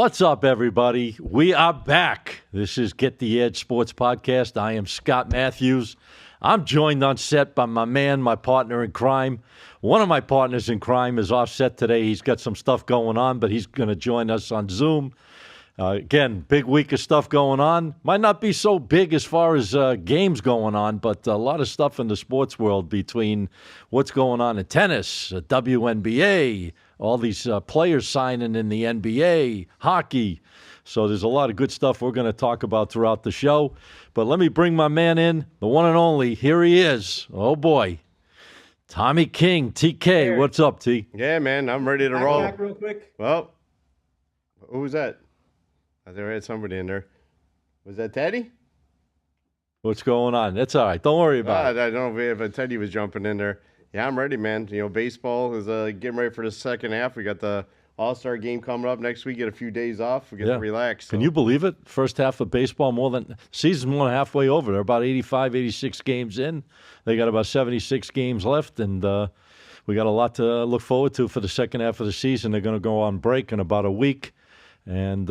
What's up, everybody? We are back. This is Get the Edge Sports Podcast. I am Scott Matthews. I'm joined on set by my man, my partner in crime. One of my partners in crime is offset today. He's got some stuff going on, but he's going to join us on Zoom. Again, big week of stuff going on. Might not be so big as far as games going on, but a lot of stuff in the sports world between what's going on in tennis, WNBA, all these players signing in the NBA, hockey. So there's a lot of good stuff we're going to talk about throughout the show. But let me bring my man in, the one and only. Here he is. Oh, boy. Tommy King, TK. Hey. What's up, T? Yeah, man. I'm ready to roll. Back real quick. Well, who was that? I think I had somebody in there. Was that Teddy? What's going on? That's all right. Don't worry about it. I don't know if Teddy was jumping in there. Yeah, I'm ready, man. You know, baseball is getting ready for the second half. We got the All-Star game coming up next week. Get a few days off. We get to relax. So. Can you believe it? First half of baseball, season's more than halfway over. They're about 85, 86 games in. They got about 76 games left, and we got a lot to look forward to for the second half of the season. They're going to go on break in about a week, and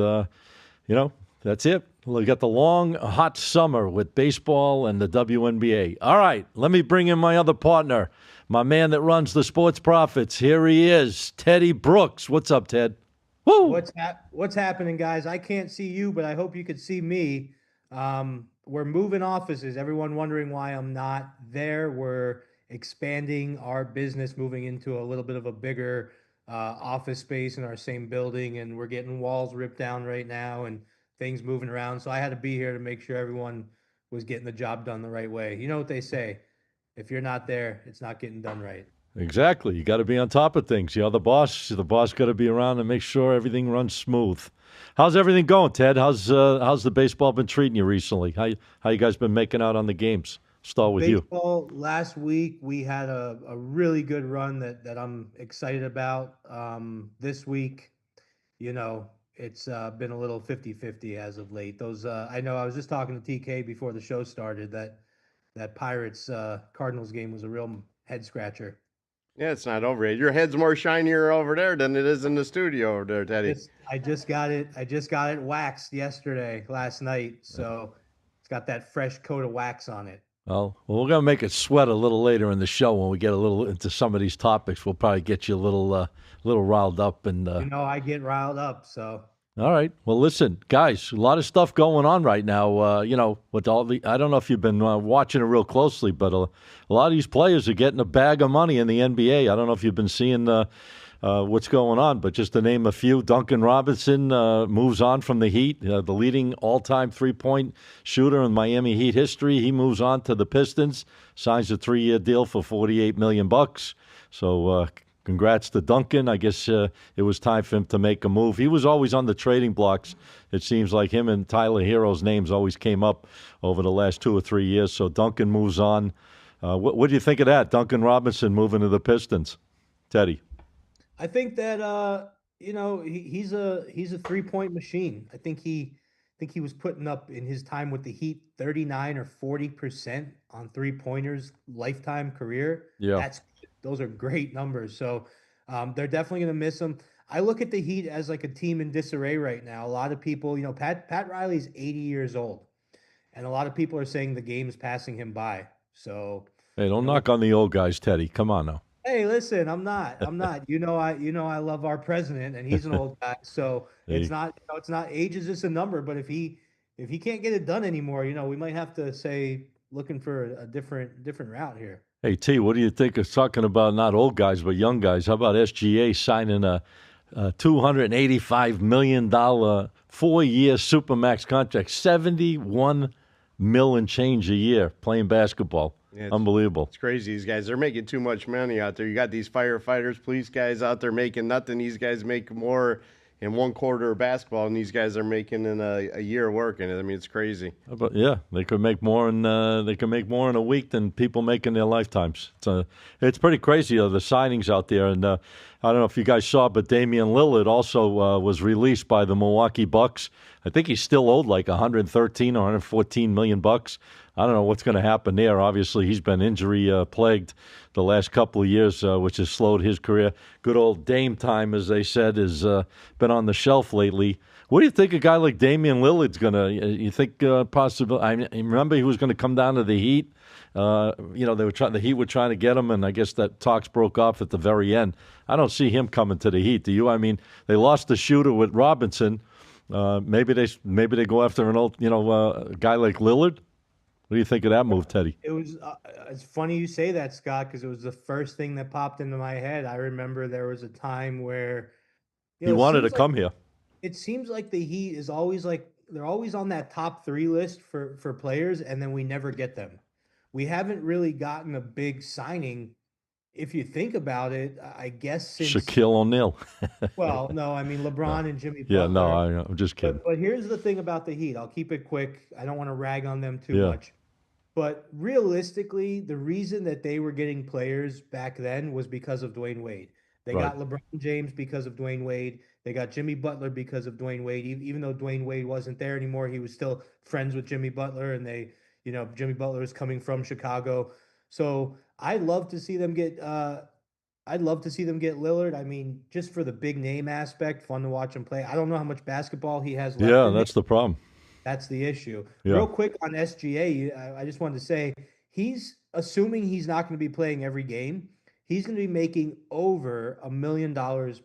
that's it. We got the long, hot summer with baseball and the WNBA. All right, let me bring in my other partner, my man that runs the Sports Profits. Here he is, Teddy Brooks. What's up, Ted? Woo! What's happening, guys? I can't see you, but I hope you could see me. We're moving offices. Everyone wondering why I'm not there. We're expanding our business, moving into a little bit of a bigger office space in our same building, and we're getting walls ripped down right now and things moving around. So I had to be here to make sure everyone was getting the job done the right way. You know what they say, if you're not there, it's not getting done right. Exactly. You got to be on top of things. You're the boss got to be around and make sure everything runs smooth. How's everything going, Ted? How's the baseball been treating you recently? How you guys been making out on the games? Start with baseball, you. Last week, we had a really good run that I'm excited about. This week, it's been a little 50-50 as of late. I know I was just talking to TK before the show started that Pirates Cardinals game was a real head scratcher. Yeah, it's not over yet. Your head's more shinier over there than it is in the studio over there, Teddy. I just got it waxed last night. So it's got that fresh coat of wax on it. Well, we're going to make it sweat a little later in the show when we get a little into some of these topics. We'll probably get you a little riled up. And I get riled up, so. All right. Well, listen, guys, a lot of stuff going on right now. With all I don't know if you've been watching it real closely, but a lot of these players are getting a bag of money in the NBA. I don't know if you've been seeing what's going on, but just to name a few, Duncan Robinson moves on from the Heat, the leading all-time three-point shooter in Miami Heat history. He moves on to the Pistons, signs a 3-year deal for $48 million. So congrats to Duncan. I guess it was time for him to make a move. He was always on the trading blocks. It seems like him and Tyler Hero's names always came up over the last 2 or 3 years. So Duncan moves on. What do you think of that, Duncan Robinson moving to the Pistons? Teddy? I think that he's a 3-point machine. I think he was putting up in his time with the Heat 39 or 40% on 3-pointers lifetime career. Yeah, those are great numbers. So they're definitely going to miss him. I look at the Heat as like a team in disarray right now. A lot of people, Pat Riley's 80 years old, and a lot of people are saying the game's passing him by. So hey, don't knock on the old guys, Teddy. Come on now. Hey, listen, I'm not. I love our president, and he's an old guy. So it's not age is just a number. But if he can't get it done anymore, we might have to say looking for a different route here. Hey T, what do you think of talking about not old guys but young guys? How about SGA signing a $285 million 4-year supermax contract, $71 million change a year playing basketball? Yeah, unbelievable. It's crazy. These guys, they're making too much money out there. You got these firefighters, police guys out there making nothing. These guys make more in 1 quarter of basketball, and these guys are making in a year working. I mean, it's crazy. But yeah, they could make more in a week than people make in their lifetimes. It's pretty crazy, the signings out there. And I don't know if you guys saw, but Damian Lillard also was released by the Milwaukee Bucks. I think he's still owed like $113 or $114 million. I don't know what's going to happen there. Obviously, he's been injury plagued the last couple of years, which has slowed his career. Good old Dame time, as they said, has been on the shelf lately. What do you think a guy like Damian Lillard's going to? You think possibly? I remember he was going to come down to the Heat. The Heat were trying to get him, and I guess that talks broke off at the very end. I don't see him coming to the Heat. Do you? I mean, they lost the shooter with Robinson. Maybe they go after an old guy like Lillard. What do you think of that move, Teddy? It was it's funny you say that, Scott, because it was the first thing that popped into my head. I remember there was a time where He wanted to come here. It seems like the Heat is always like they're always on that top 3 list for players, and then we never get them. We haven't really gotten a big signing. If you think about it, I guess since Shaquille O'Neal. well, no, I mean LeBron and Jimmy Yeah, Butler. no, I'm just kidding. But here's the thing about the Heat. I'll keep it quick. I don't want to rag on them too Yeah. much. But realistically, the reason that they were getting players back then was because of Dwayne Wade. They Right. got LeBron James because of Dwayne Wade. They got Jimmy Butler because of Dwayne Wade. Even though Dwayne Wade wasn't there anymore, he was still friends with Jimmy Butler, and Jimmy Butler is coming from Chicago. So I'd love to see them get Lillard. I mean, just for the big name aspect, fun to watch him play. I don't know how much basketball he has left. Yeah, in that's him. the problem. That's the issue. Yeah. Real quick on SGA, I just wanted to say he's assuming he's not going to be playing every game. He's going to be making over $1 million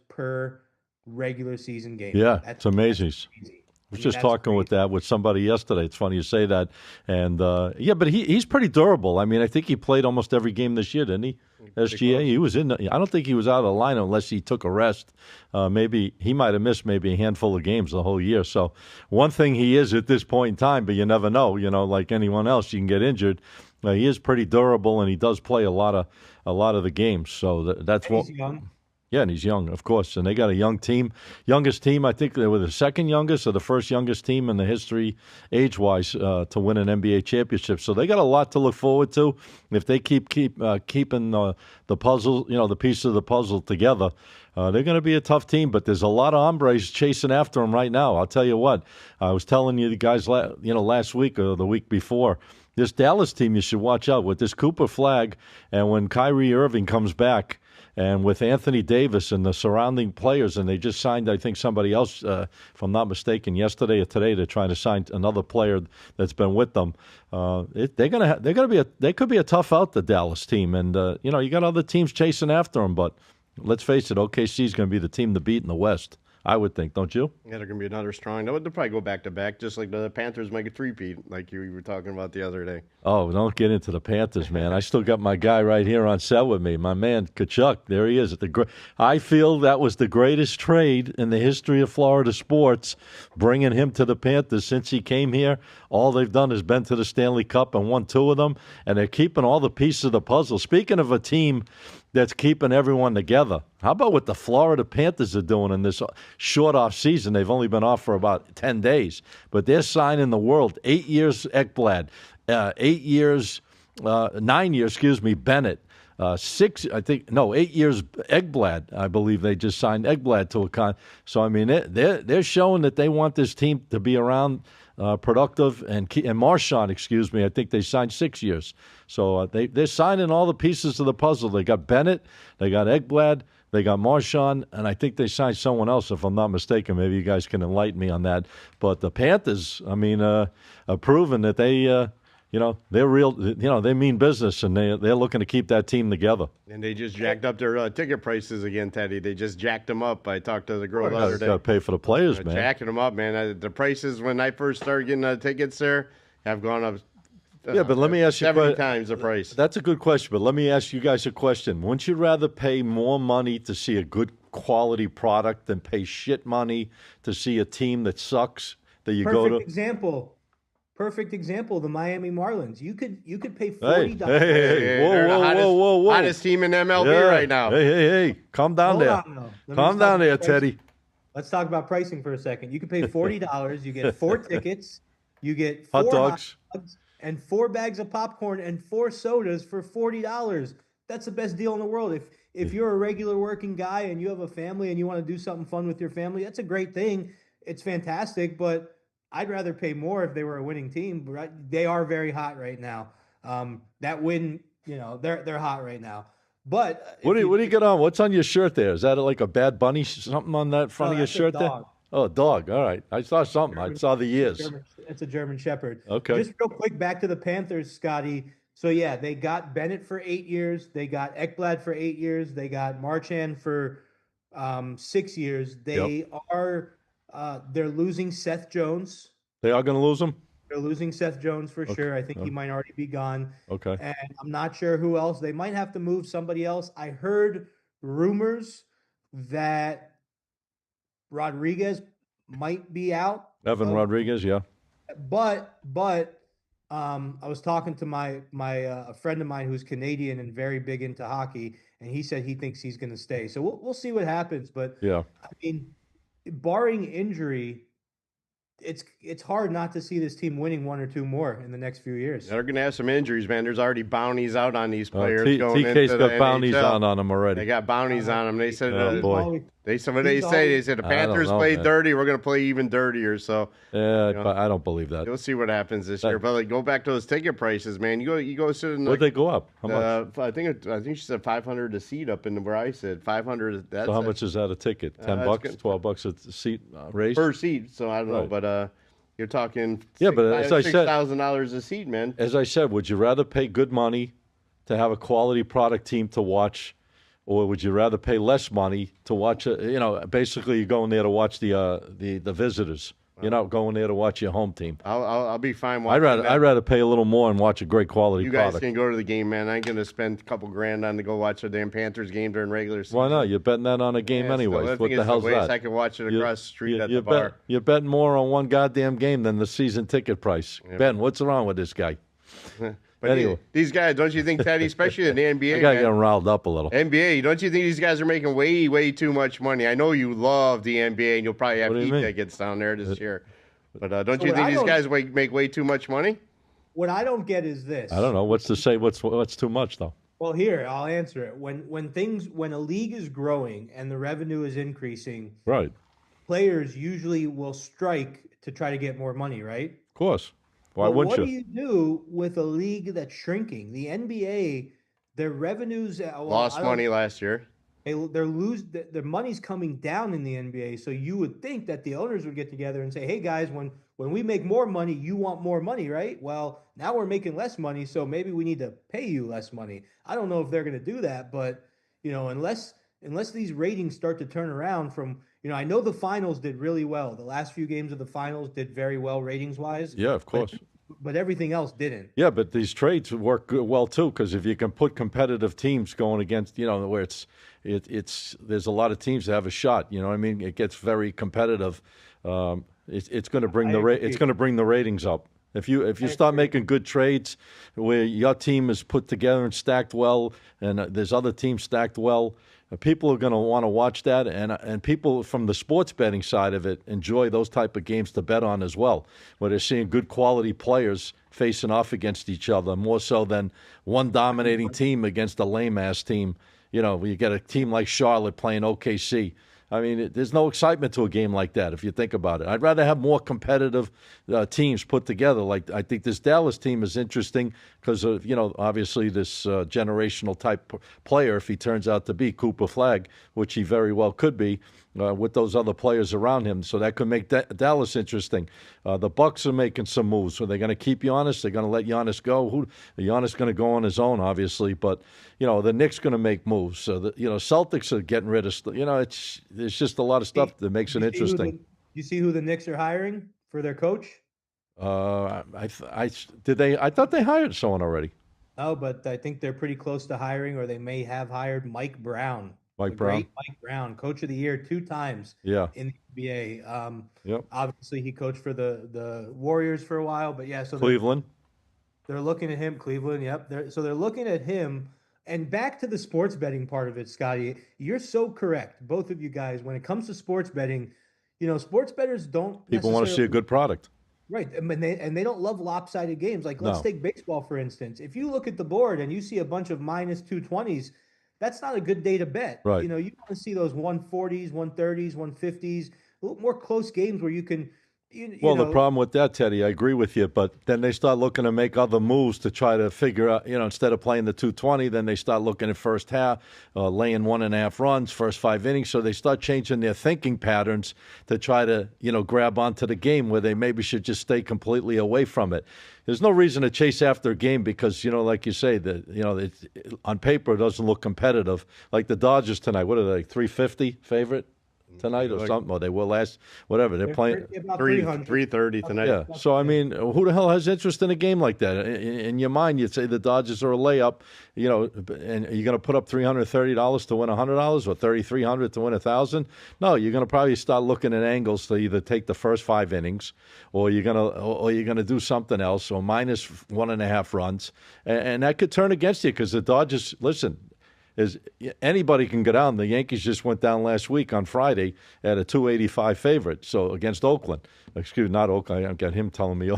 per regular season game. Yeah, it's amazing. That's crazy. I was just talking with somebody yesterday. It's funny you say that. And, but he's pretty durable. I mean, I think he played almost every game this year, didn't he? SGA, he was in. I don't think he was out of the lineup unless he took a rest. Maybe he might have missed maybe a handful of games the whole year. So one thing he is at this point in time, but you never know. Like anyone else, you can get injured. He is pretty durable, and he does play a lot of the games. So that's what. He's young. Yeah, and he's young, of course. And they got a young team. Youngest team, I think they were the second youngest or the first youngest team in the history, age-wise, to win an NBA championship. So they got a lot to look forward to. If they keep keeping the puzzle, the pieces of the puzzle together, they're going to be a tough team. But there's a lot of hombres chasing after them right now. I'll tell you what. I was telling you the guys, last week or the week before, this Dallas team you should watch out with this Cooper Flag, and when Kyrie Irving comes back, and with Anthony Davis and the surrounding players, and they just signed, I think, somebody else, if I'm not mistaken, yesterday or today, they're trying to sign another player that's been with them. They could be a tough out, the Dallas team, and you got other teams chasing after them, but let's face it, OKC is going to be the team to beat in the West. I would think, don't you? Yeah, they're going to be another strong. They'll probably go back-to-back, just like the Panthers make a three-peat, like you were talking about the other day. Oh, don't get into the Panthers, man. I still got my guy right here on set with me, my man, Kachuk. There he is. I feel that was the greatest trade in the history of Florida sports, bringing him to the Panthers. Since he came here, all they've done is been to the Stanley Cup and won 2 of them, and they're keeping all the pieces of the puzzle. Speaking of a team that's keeping everyone together, how about what the Florida Panthers are doing in this short off season? They've only been off for about 10 days, but they're signing the world. 8 years Ekblad, 8 years, 9 years, Bennett. 8 years Ekblad. I believe they just signed Ekblad to a con. So I mean, they're showing that they want this team to be around, productive, and Marshawn, I think they signed 6 years. So they're signing all the pieces of the puzzle. They got Bennett, they got Ekblad, they got Marshawn, and I think they signed someone else, if I'm not mistaken. Maybe you guys can enlighten me on that. But the Panthers, I mean, are proving that they. They're real. They mean business, and they're looking to keep that team together. And they just jacked up their ticket prices again, Teddy. They just jacked them up. I talked to the girl the other day. Got to pay for the players, man. Jacking them up, man. The prices when I first started getting tickets there have gone up. Yeah, but let me ask you 70 times the price. That's a good question, but let me ask you guys a question. Wouldn't you rather pay more money to see a good quality product than pay shit money to see a team that sucks that you go to? Perfect example, the Miami Marlins. You could pay $40. Hey, whoa. Hottest team in MLB right now. Hey, calm down there. Calm down there, Teddy. Let's talk about pricing for a second. You can pay $40. You get 4 tickets. You get 4 hot dogs and 4 bags of popcorn and 4 sodas for $40. That's the best deal in the world. If you're a regular working guy and you have a family and you want to do something fun with your family, that's a great thing. It's fantastic, but I'd rather pay more if they were a winning team, but they are very hot right now. That win, they're hot right now. But What do you get on? What's on your shirt there? Is that like a Bad Bunny something on that front no, of your that's a shirt there? dog. Oh, a dog. All right. I saw something. I saw the ears. It's a German Shepherd. Okay. Just real quick, back to the Panthers, Scotty. So yeah, they got Bennett for 8 years. They got Ekblad for 8 years. They got Marchand for 6 years. They are they're losing Seth Jones. They are going to lose him? They're losing Seth Jones for Okay. sure. I think he might already be gone. Okay. And I'm not sure who else. They might have to move somebody else. I heard rumors that Rodriguez might be out. Evan Rodriguez, yeah. But I was talking to my a friend of mine who's Canadian and very big into hockey, and he said he thinks he's going to stay. So we'll see what happens. But Yeah. I mean, barring injury, it's hard not to see this team winning one or two more in the next few years. They're going to have some injuries, man. There's already bounties out on these players going TK's into the got bounties NHL. on them already. They got bounties on them. They said, Oh, boy. they said the Panthers know, played man. dirty. We're going to play even dirtier. So Yeah, but I don't believe that. you'll see what happens this year. But like, go back to those ticket prices, man. You go sit in. Where'd they go up? How much? I think she said 500 a seat up in where I said 500. That's So how much is that a ticket? $10, good. $12 a seat raise? per seat? So I don't know, Right. but you're talking but as I said- $6,000 a seat, man. As I said, would you rather pay good money to have a quality product team to watch, or would you rather pay less money to watch? Basically, you're going there to watch the visitors. You're not going there to watch your home team. I'll be fine watching I'd rather pay a little more and watch a great quality You guys product. can go to the game, man. I ain't going to spend a couple grand on to go watch a damn Panthers game during regular season. Why not? You're betting that on a game Yeah, anyways. I What think the it's hell's waste. that? I can watch it across the street at the you're bar. You're betting more on one goddamn game than the season ticket price. Ben, what's wrong with this guy? But Anyway. these guys, don't you think, Teddy, especially in the NBA, I got to man, get him riled up a little. NBA, don't you think these guys are making way, way too much money? I know you love the NBA, and you'll probably have What do you heat mean? tickets down there this year. But don't So you what think I these don't- guys make way too much money? What I don't get is this. I don't know what's to say. What's too much though? Well, here, I'll answer it. When a league is growing and the revenue is increasing, Right. players usually will strike to try to get more money, right? Of course. Why But wouldn't what you? do you do with a league that's shrinking? The NBA, their revenues Lost money last year. Their money's coming down in the NBA. So you would think that the owners would get together and say, "Hey guys, when we make more money, you want more money, right? Well, now we're making less money, so maybe we need to pay you less money." I don't know if they're going to do that, but unless these ratings start to turn around from, I know the finals did really well. The last few games of the finals did very well ratings wise. Yeah, of course. But everything else didn't. Yeah, but these trades work well too, because if you can put competitive teams going against, where it's there's a lot of teams that have a shot. You know what I mean? It gets very competitive. It's going to bring it's going to bring the ratings up. If you start making good trades where your team is put together and stacked well, and there's other teams stacked well, people are going to want to watch that, and people from the sports betting side of it enjoy those type of games to bet on as well, where they're seeing good quality players facing off against each other more so than one dominating team against a lame ass team. You get a team like Charlotte playing OKC. I mean, there's no excitement to a game like that if you think about it. I'd rather have more competitive teams put together. Like I think this Dallas team is interesting because of, obviously this generational type player, if he turns out to be Cooper Flagg, which he very well could be, with those other players around him. So that could make Dallas interesting. The Bucks are making some moves. So they're going to keep Giannis. They're going to let Giannis go. Giannis going to go on his own, obviously. But, the Knicks going to make moves. So, Celtics are getting rid of, there's just a lot of stuff that makes it interesting. You see who the Knicks are hiring for their coach? I thought they hired someone already. Oh, but I think they're pretty close to hiring, or they may have hired Mike Brown. Great Mike Brown, coach of the year 2 times in the NBA. Yep. Obviously, he coached for the Warriors for a while, but yeah. So Cleveland. They're looking at him. Cleveland, yep. They're looking at him. And back to the sports betting part of it, Scotty, you're so correct, both of you guys. When it comes to sports betting, sports bettors don't. People want to see a good product. Right, and they don't love lopsided games. Like, let's take baseball, for instance. If you look at the board and you see a bunch of minus 220s, that's not a good day to bet. Right. You want to see those 140s, 130s, 150s, a little more close games where you can Well, the problem with that, Teddy, I agree with you, but then they start looking to make other moves to try to figure out, instead of playing the 220, then they start looking at first half, laying 1.5 runs, first 5 innings. So they start changing their thinking patterns to try to, grab onto the game where they maybe should just stay completely away from it. There's no reason to chase after a game because, like you say, on paper it doesn't look competitive. Like the Dodgers tonight, what are they, like 350 favorite tonight or something? Or they were last, whatever. They're playing about 330 tonight. Yeah. So, I mean, who the hell has interest in a game like that? In your mind, you'd say the Dodgers are a layup, and you're going to put up $330 to win $100 or $3,300 to win $1,000. No, you're going to probably start looking at angles to either take the first 5 innings or you're going to do something else or minus 1.5 runs. And that could turn against you because the Dodgers, listen, anybody can go down. The Yankees just went down last week on Friday at a 285 favorite. So against Oakland, not Oakland. I got him telling me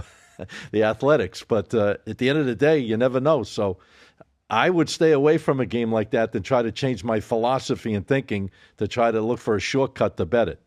the Athletics. But at the end of the day, you never know. So I would stay away from a game like that than try to change my philosophy and thinking to try to look for a shortcut to bet it.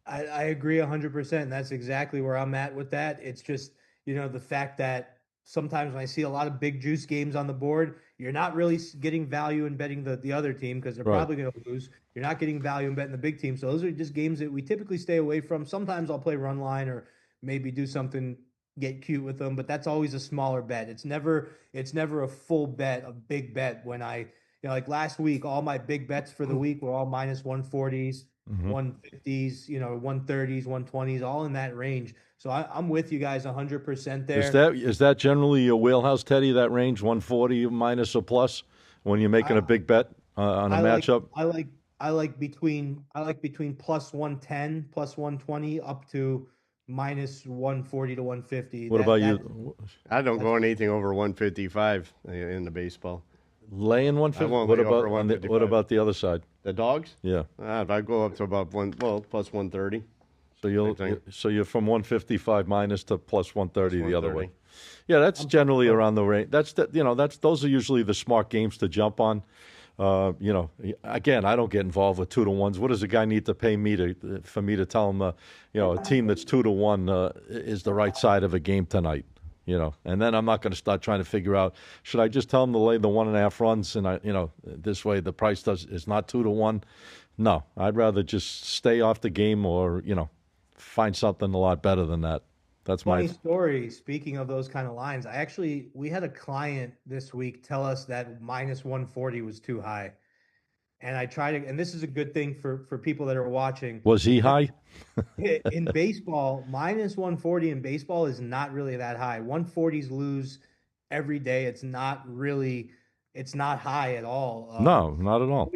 I agree 100%. That's exactly where I'm at with that. It's just, the fact that sometimes when I see a lot of big juice games on the board, you're not really getting value in betting the other team because they're probably going to lose. You're not getting value in betting the big team. So those are just games that we typically stay away from. Sometimes I'll play run line or maybe do something, get cute with them, but that's always a smaller bet. It's never a full bet, a big bet. When like last week, all my big bets for the week were all minus 140s, 150s, 130s, 120s, all in that range. So I'm with you guys 100% there. Is that generally your wheelhouse, Teddy, that range, 140 minus or plus, when you're making a big bet on a matchup? I like between plus 110, plus 120 up to minus 140 to 150. What about you? I don't go on anything over 155 in the baseball. Laying 150? What about the other side? The dogs? Yeah. I go up to about plus 130. So you're from 155 minus to plus 130 the other way. Yeah, that's generally around the range. Those are usually the smart games to jump on. Again, I don't get involved with 2-to-1s. What does a guy need to pay me for me to tell him, a team that's 2-to-1 is the right side of a game tonight? And then I'm not going to start trying to figure out, should I just tell him to lay the 1.5 runs and this way the price is not 2-to-1? No, I'd rather just stay off the game or, find something a lot better than that. That's funny story. Speaking of those kind of lines, we had a client this week tell us that minus 140 was too high. And I tried to, and this is a good thing for people that are watching. Was he high? In baseball, minus 140 in baseball is not really that high. 140s lose every day. It's not high at all. No, not at all.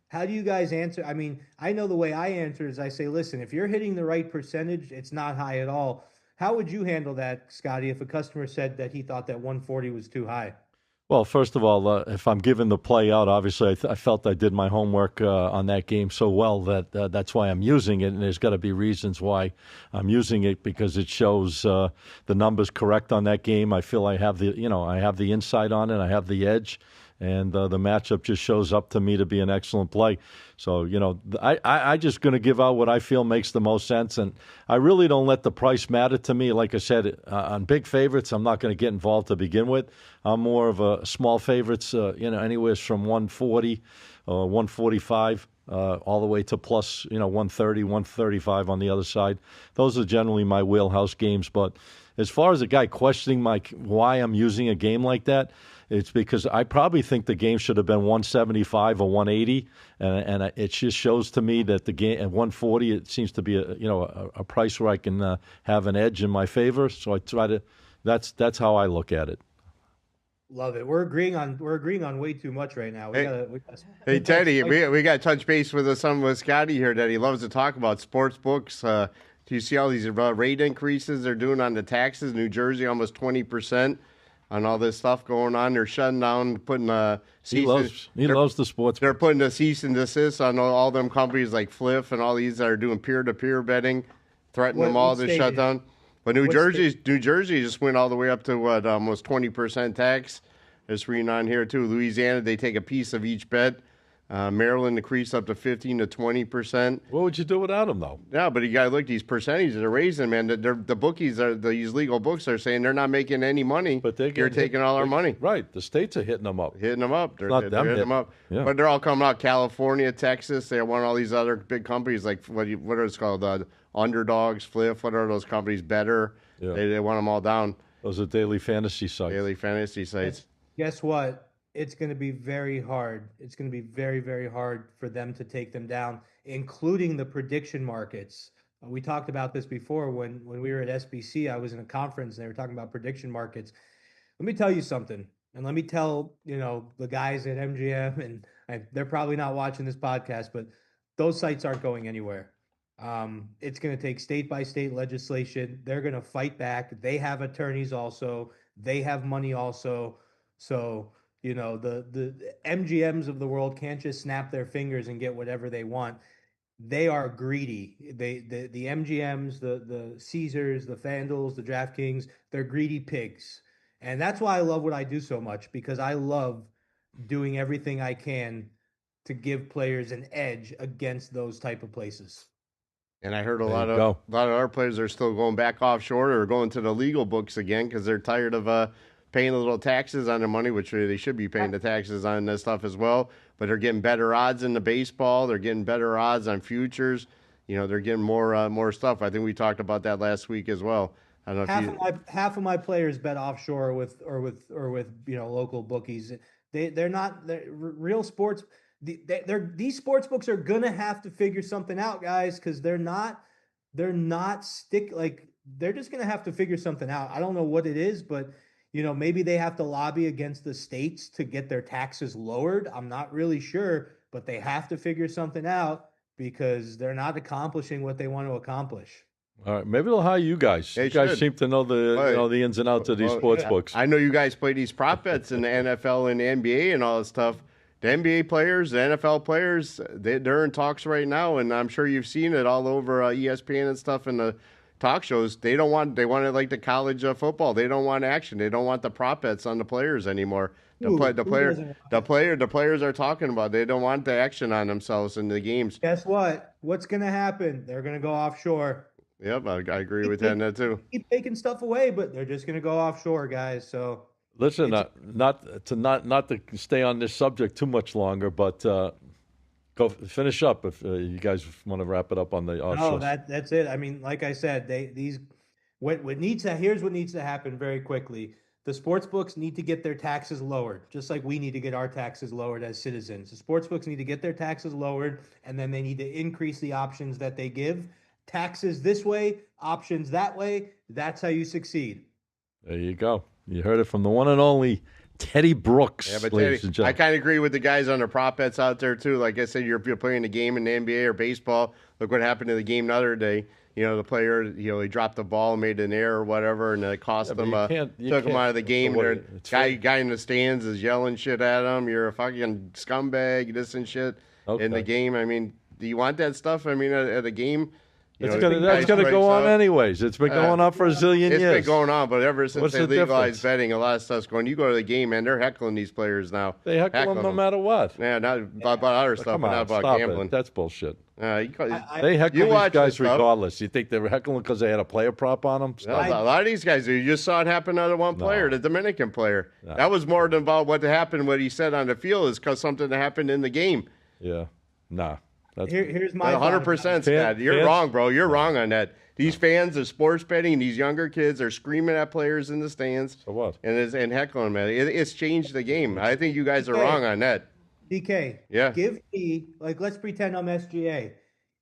How do you guys answer? I mean, I know the way I answer is I say, listen, if you're hitting the right percentage, it's not high at all. How would you handle that, Scotty, if a customer said that he thought that 140 was too high? Well, first of all, if I'm giving the play out, obviously I felt I did my homework on that game so well that that's why I'm using it, and there's got to be reasons why I'm using it because it shows the numbers correct on that game. I feel I have the insight on it, I have the edge, and the matchup just shows up to me to be an excellent play. So, I just going to give out what I feel makes the most sense, and I really don't let the price matter to me. Like I said, on big favorites, I'm not going to get involved to begin with. I'm more of a small favorites, anywhere from 140, 145, all the way to plus, 130, 135 on the other side. Those are generally my wheelhouse games. But as far as a guy questioning why I'm using a game like that, it's because I probably think the game should have been 175 or 180, and it just shows to me that the game at 140 it seems to be a price where I can have an edge in my favor. So I try to. That's how I look at it. Love it. We're agreeing on way too much right now. Hey Teddy, we got to touch base with Scotty here that he loves to talk about sports books. Do you see all these rate increases they're doing on the taxes? New Jersey almost 20%. On all this stuff going on, they're shutting down, putting he loves the sports. They're putting a cease and desist on all them companies like Fliff and all these that are doing peer-to-peer betting, threatening them all to shut down. But New Jersey just went all the way up to almost 20% tax. Just reading on here too. Louisiana, they take a piece of each bet. Maryland increased up to 15 to 20%. What would you do without him, though? Yeah, but you got to look, these percentages are raising, man. The bookies, these legal books are saying they're not making any money. But you're taking all our money. Right. The states are hitting them up. Hitting them up. They're not them hitting them up. Yeah. But they're all coming out. California, Texas, they want all these other big companies like, what are it called? Underdogs, Flip, what are those companies? Better. Yeah. They want them all down. Those are daily fantasy sites. Daily fantasy sites. Guess what? It's going to be very hard. It's going to be very, very hard for them to take them down, including the prediction markets. We talked about this before when we were at SBC. I was in a conference and they were talking about prediction markets. Let me tell you something, and let me tell the guys at MGM, and they're probably not watching this podcast, but those sites aren't going anywhere. It's going to take state by state legislation. They're going to fight back. They have attorneys also. They have money also. So, the MGMs of the world can't just snap their fingers and get whatever they want. They are greedy. The MGMs, the Caesars, the FanDuels, the DraftKings, they're greedy pigs. And that's why I love what I do so much, because I love doing everything I can to give players an edge against those type of places. And I heard a lot of our players are still going back offshore or going to the legal books again because they're tired of paying a little taxes on their money, which they should be paying the taxes on this stuff as well. But they're getting better odds in the baseball. They're getting better odds on futures. They're getting more stuff. I think we talked about that last week as well. I don't know half of my players bet offshore with local bookies. They're not real sports. These sports books are gonna have to figure something out, guys, because they're just gonna have to figure something out. I don't know what it is, but maybe they have to lobby against the states to get their taxes lowered. I'm not really sure, but they have to figure something out because they're not accomplishing what they want to accomplish. All right, maybe they'll hire you guys. You guys seem to know the ins and outs of these sports books. I know you guys play these prop bets in the NFL and the NBA and all this stuff. The NBA players, the NFL players, they're in talks right now, and I'm sure you've seen it all over ESPN and stuff in the talk shows. They want it like the college football. They don't want action. They don't want the prop bets on the players anymore. The players are talking about. They don't want the action on themselves in the games. Guess what? What's going to happen? They're going to go offshore. Yep, I agree with that too. Keep taking stuff away, but they're just going to go offshore, guys. So. Listen, not to stay on this subject too much longer, but go finish up if you guys want to wrap it up on the offshore. No, that's it. I mean, like I said, here's what needs to happen very quickly. The sports books need to get their taxes lowered, just like we need to get our taxes lowered as citizens. The sports books need to get their taxes lowered, and then they need to increase the options that they give. Taxes this way, options that way. That's how you succeed. There you go. You heard it from the one and only Teddy Brooks. Yeah, but Teddy, I kind of agree with the guys on the prop bets out there too. Like I said, you're playing a game in the NBA or baseball. Look what happened in the game the other day. The player, he dropped the ball, made an error or whatever, and it cost him. Took him out of the game. Guy in the stands is yelling shit at him. You're a fucking scumbag, this and shit in the game. I mean, do you want that stuff? I mean, at a game. That's going to go on anyways. It's been going on for a zillion years. It's been going on, but ever since they legalized betting, a lot of stuff's going. You go to the game, man, they're heckling these players now. They heckle them no matter what. Yeah, not about other stuff, but not about gambling. That's bullshit. They heckle these guys regardless. You think they're heckling because they had a player prop on them? A lot of these guys do. You just saw it happen to one player, the Dominican player. No. That was more than about what happened, what he said on the field is because something happened in the game. Yeah. Nah. Here's my 100%, Scott. You're wrong, bro. You're wrong on that. These fans of sports betting, these younger kids are screaming at players in the stands. So what? And heckling them. It's changed the game. I think you guys are wrong on that. DK. Yeah. Give me, let's pretend I'm SGA.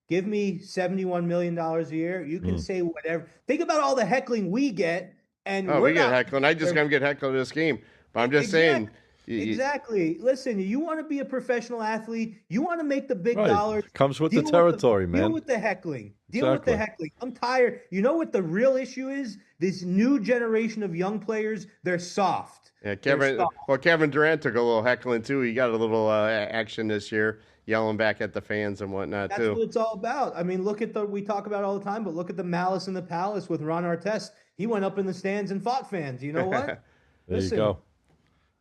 Give me $71 million a year. You can say whatever. Think about all the heckling we get. We get heckling. I just going to get heckled in this game. But I'm just saying. Exactly. Listen, you want to be a professional athlete. You want to make the big dollars. Comes with the territory, man. Deal with the heckling. With the heckling. I'm tired. You know what the real issue is? This new generation of young players, they're soft. Yeah, Kevin Durant took a little heckling too. He got a little action this year, yelling back at the fans and whatnot too. That's what it's all about. I mean, we talk about it all the time, but look at the malice in the palace with Ron Artest. He went up in the stands and fought fans. You know what? There you go.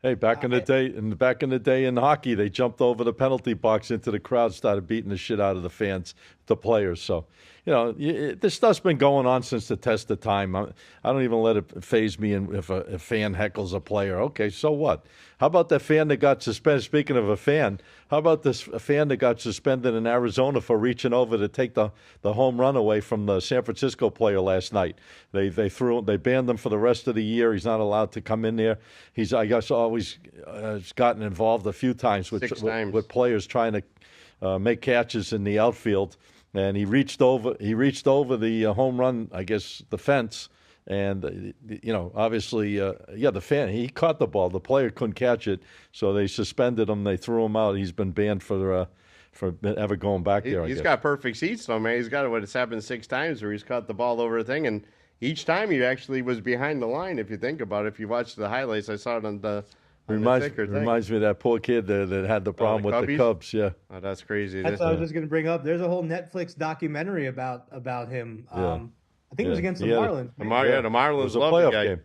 Hey, back in the day in hockey, they jumped over the penalty box into the crowd, started beating the shit out of the fans, the players. So, this stuff's been going on since the test of time. I don't even let it faze me if a fan heckles a player. Okay, so what? How about that fan that got suspended? Speaking of a fan, how about this fan that got suspended in Arizona for reaching over to take the home run away from the San Francisco player last night? They banned him for the rest of the year. He's not allowed to come in there. He's, I guess, always gotten involved a few times with players trying to make catches in the outfield. And he reached over the home run, I guess, the fence. And, obviously, the fan, he caught the ball. The player couldn't catch it, so they suspended him. They threw him out. He's been banned for ever going back there, I guess. He's got perfect seats, though, man. He's got it's happened 6 times where he's caught the ball over a thing, and each time he actually was behind the line, if you think about it. If you watch the highlights, I saw it on the Reminds me of that poor kid that had the problem with the Cubs. Yeah. Oh, that's crazy. That's what I was just going to bring up. There's a whole Netflix documentary about him. Yeah. I think it was against the Marlins. The Marlins love that guy.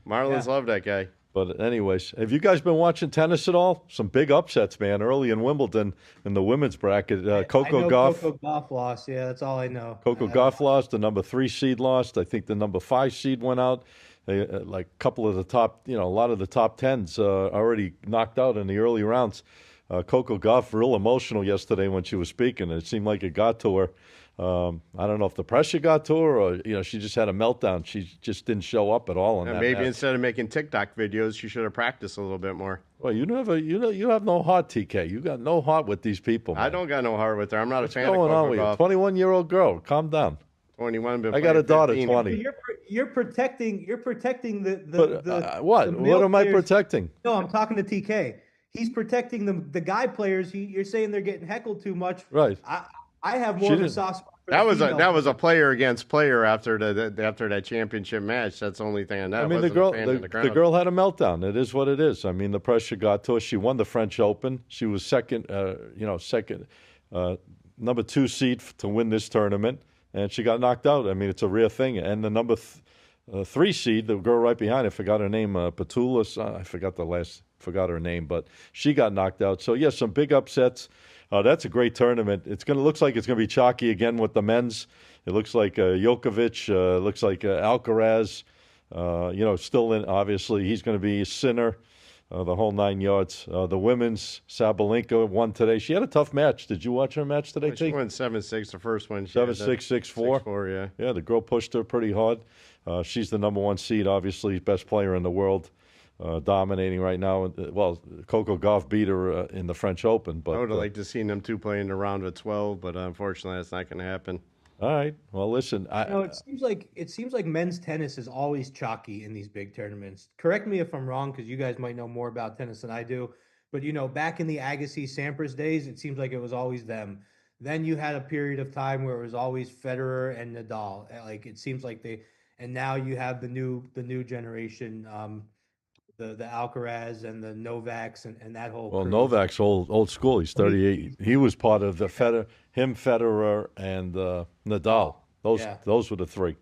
Marlins love that guy. But anyways, have you guys been watching tennis at all? Some big upsets, man, early in Wimbledon in the women's bracket. Coco Gauff. Coco Gauff lost. Yeah, that's all I know. Coco Gauff lost. The number 3 seed lost. I think the number 5 seed went out. They, like a couple of the top, a lot of the top 10s already knocked out in the early rounds. Coco Gauff, real emotional yesterday when she was speaking. It seemed like it got to her. I don't know if the pressure got to her or, she just had a meltdown. She just didn't show up at all. Maybe instead of making TikTok videos, she should have practiced a little bit more. Well, you have no heart, TK. You got no heart with these people, man. I don't got no heart with her. I'm not a fan of Coco Gauff. 21-year-old girl. Calm down. 21. I got a daughter, 20. You're protecting the what? The what am I players. protecting? No, I'm talking to TK. He's protecting the guy players. You're saying they're getting heckled too much. Right. I have more of a soft spot. That was a player against player after that championship match. That's the only thing on that. I mean, the girl had a meltdown. It is what it is. I mean, the pressure got to her. She won the French Open. She was second, number 2 seed to win this tournament, and she got knocked out. I mean, it's a rare thing. And the number 3 seed, the girl right behind, I forgot her name, Petoulas. I forgot her name, but she got knocked out. So yes, some big upsets. That's a great tournament. Looks like it's going to be chalky again with the men's. It looks like Djokovic. Looks like Alcaraz. Still in. Obviously, he's going to be Sinner, the whole 9 yards. The women's, Sabalenka won today. She had a tough match. Did you watch her match today, She won 7-6 the first one. 7-6, 6-4. 6-4, yeah. Yeah, the girl pushed her pretty hard. She's the number 1 seed, obviously, best player in the world. Dominating right now. Well, Coco Gauff beat her in the French Open. But I would have liked to see them two play in the round of 12, but unfortunately, that's not going to happen. All right. Well, listen. It seems like men's tennis is always chalky in these big tournaments. Correct me if I'm wrong, because you guys might know more about tennis than I do. But back in the Agassi Sampras days, it seems like it was always them. Then you had a period of time where it was always Federer and Nadal. Like it seems like and now you have the new generation. The Alcaraz and the Novaks and that whole. Well, crew. Novak's old school. He's 38. He was part of the Federer, and Nadal. Those were the 3.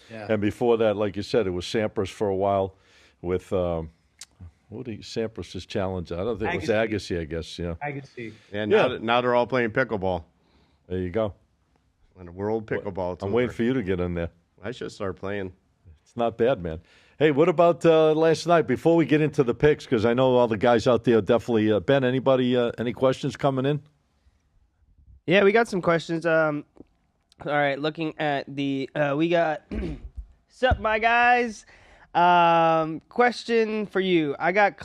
Yeah. And before that, like you said, it was Sampras for a while with Sampras' challenge. I don't think it was Agassi, I guess. Yeah. Agassi. And now they're all playing pickleball. There you go. And a world pickleball. I'm waiting for you to get in there. I should start playing. It's not bad, man. Hey, what about last night? Before we get into the picks, because I know all the guys out there definitely. Ben, anybody, any questions coming in? Yeah, we got some questions. All right, looking at we got, sup, my guys? Question for you. I got